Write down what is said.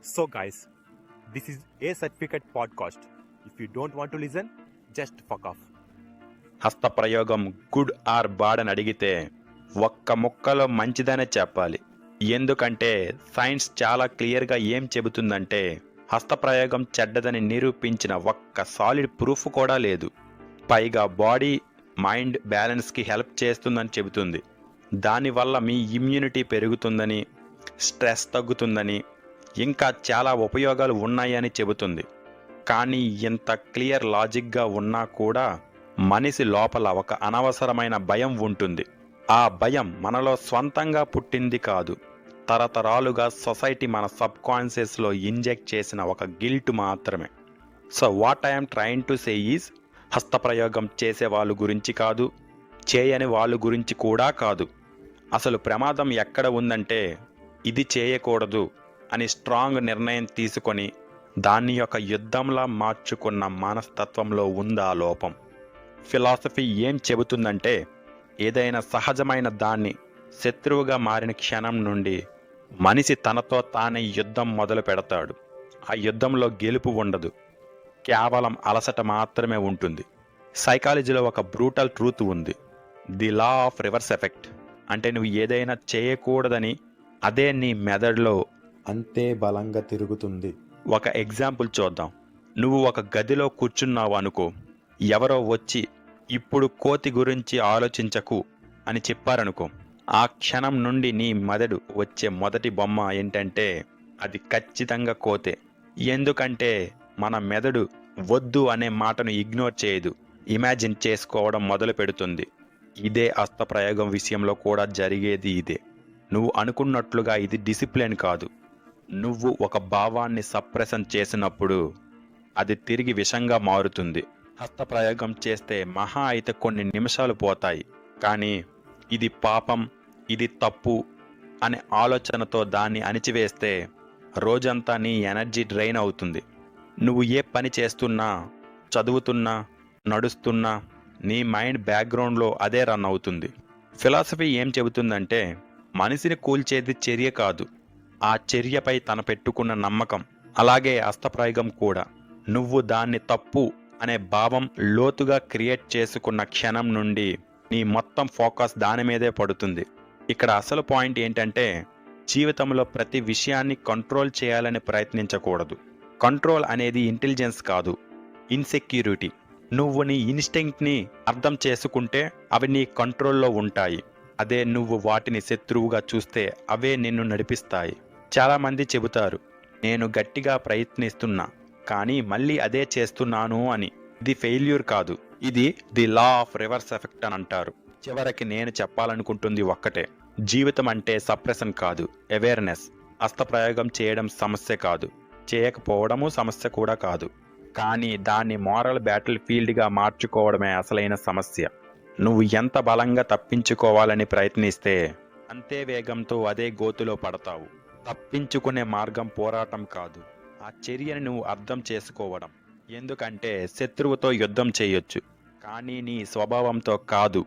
So, guys, this is a certificate podcast. If you don't want to listen, just fuck off. హస్తప్రయోగం good or bad అని అడిగితే ఒక్క ముక్కలో మంచిదనే చెప్పాలి. ఎందుకంటే సైన్స్ చాలా క్లియర్గా ఏం చెబుతుందంటే హస్తప్రయోగం చెడ్డదని నిరూపించిన ఒక్క సాలిడ్ ప్రూఫ్ కూడా లేదు. పైగా బాడీ మైండ్ బ్యాలెన్స్కి హెల్ప్ చేస్తుందని చెబుతుంది. దానివల్ల మీ ఇమ్యూనిటీ పెరుగుతుందని, స్ట్రెస్ తగ్గుతుందని, ఇంకా చాలా ఉపయోగాలు ఉన్నాయని చెబుతుంది. కానీ ఇంత క్లియర్ లాజిక్గా ఉన్నా కూడా మనిషి లోపల ఒక అనవసరమైన భయం ఉంటుంది. ఆ భయం మనలో స్వంతంగా పుట్టింది కాదు, తరతరాలుగా సొసైటీ మన సబ్ కాన్షియస్లో ఇంజెక్ట్ చేసిన ఒక గిల్ట్ మాత్రమే. So what I'm trying to say is, హస్తప్రయోగం చేసే వాళ్ళ గురించి కాదు, చేయని వాళ్ళ గురించి కూడా కాదు. అసలు ప్రమాదం ఎక్కడ ఉందంటే ఇది చేయకూడదు అని స్ట్రాంగ్ నిర్ణయం తీసుకొని దాన్ని ఒక యుద్ధంలా మార్చుకున్న మనస్తత్వంలో ఉందా లోపం. ఫిలాసఫీ ఏం చెబుతుందంటే ఏదైనా సహజమైన దాన్ని శత్రువుగా మారిన క్షణం నుండి మనిషి తనతో తానే యుద్ధం మొదలు పెడతాడు. ఆ యుద్ధంలో గెలుపు ఉండదు, కేవలం అలసట మాత్రమే ఉంటుంది. సైకాలజీలో ఒక బ్రూటల్ ట్రూత్ ఉంది, the law of reverse effect. అంటే నువ్వు ఏదైనా చేయకూడదని అదే నీ మెదడులో అంతే బలంగా తిరుగుతుంది. ఒక ఎగ్జాంపుల్ చూద్దాం. నువ్వు ఒక గదిలో కూర్చున్నావు అనుకో, ఎవరో వచ్చి ఇప్పుడు కోతి గురించి ఆలోచించకు అని చెప్పారనుకో, ఆ క్షణం నుండి నీ మెదడు వచ్చే మొదటి బొమ్మ ఏంటంటే అది ఖచ్చితంగా కోతే. ఎందుకంటే మన మెదడు వద్దు అనే మాటను ఇగ్నోర్ చేయదు, ఇమాజిన్ చేసుకోవడం మొదలు పెడుతుంది. ఇదే హస్తప్రయోగం విషయంలో కూడా జరిగేది ఇదే. నువ్వు అనుకున్నట్లుగా ఇది డిసిప్లిన్ కాదు. నువ్వు ఒక భావాన్ని సప్రెషన్ చేసినప్పుడు అది తిరిగి విషంగా మారుతుంది. హస్తప్రయోగం చేస్తే మహా అయితే కొన్ని నిమిషాలు పోతాయి, కానీ ఇది పాపం, ఇది తప్పు అనే ఆలోచనతో దాన్ని అణిచివేస్తే రోజంతా నీ ఎనర్జీ డ్రైన్ అవుతుంది. నువ్వు ఏ పని చేస్తున్నా, చదువుతున్నా, నడుస్తున్నా నీ మైండ్ బ్యాక్గ్రౌండ్లో అదే రన్ అవుతుంది. ఫిలాసఫీ ఏం చెబుతుందంటే మనిషిని కూల్చేది చర్య కాదు, ఆ చర్యపై తన పెట్టుకున్న నమ్మకం. అలాగే హస్తప్రయోగం కూడా నువ్వు దాన్ని తప్పు అనే భావం లోతుగా క్రియేట్ చేసుకున్న క్షణం నుండి నీ మొత్తం ఫోకస్ దాని మీదే పడుతుంది. ఇక్కడ అసలు పాయింట్ ఏంటంటే జీవితంలో ప్రతి విషయాన్ని కంట్రోల్ చేయాలని ప్రయత్నించకూడదు. కంట్రోల్ అనేది ఇంటెలిజెన్స్ కాదు, ఇన్సెక్యూరిటీ. నువ్వు నీ ఇన్స్టింక్ట్ని అర్థం చేసుకుంటే అవి నీ కంట్రోల్లో ఉంటాయి. అదే నువ్వు వాటిని శత్రువుగా చూస్తే అవే నిన్ను నడిపిస్తాయి. చాలామంది చెబుతారు, నేను గట్టిగా ప్రయత్నిస్తున్నా కానీ మళ్ళీ అదే చేస్తున్నాను అని. ఇది ఫెయిల్యూర్ కాదు, ఇది the law of reverse effect అని అంటారు. చివరికి నేను చెప్పాలనుకుంటుంది ఒక్కటే, జీవితం అంటే సప్రెషన్ కాదు, అవేర్నెస్. హస్తప్రయోగం చేయడం సమస్య కాదు, చేయకపోవడము సమస్య కూడా కాదు, కానీ దాన్ని మోరల్ బ్యాటిల్ ఫీల్డ్గా మార్చుకోవడమే అసలైన సమస్య. నువ్వు ఎంత బలంగా తప్పించుకోవాలని ప్రయత్నిస్తే అంతే వేగంతో అదే గోతులో పడతావు. తప్పించుకునే మార్గం పోరాటం కాదు, ఆ చర్యని నువ్వు అర్థం చేసుకోవడం. ఎందుకంటే శత్రువుతో యుద్ధం చేయొచ్చు, కానీ నీ స్వభావంతో కాదు.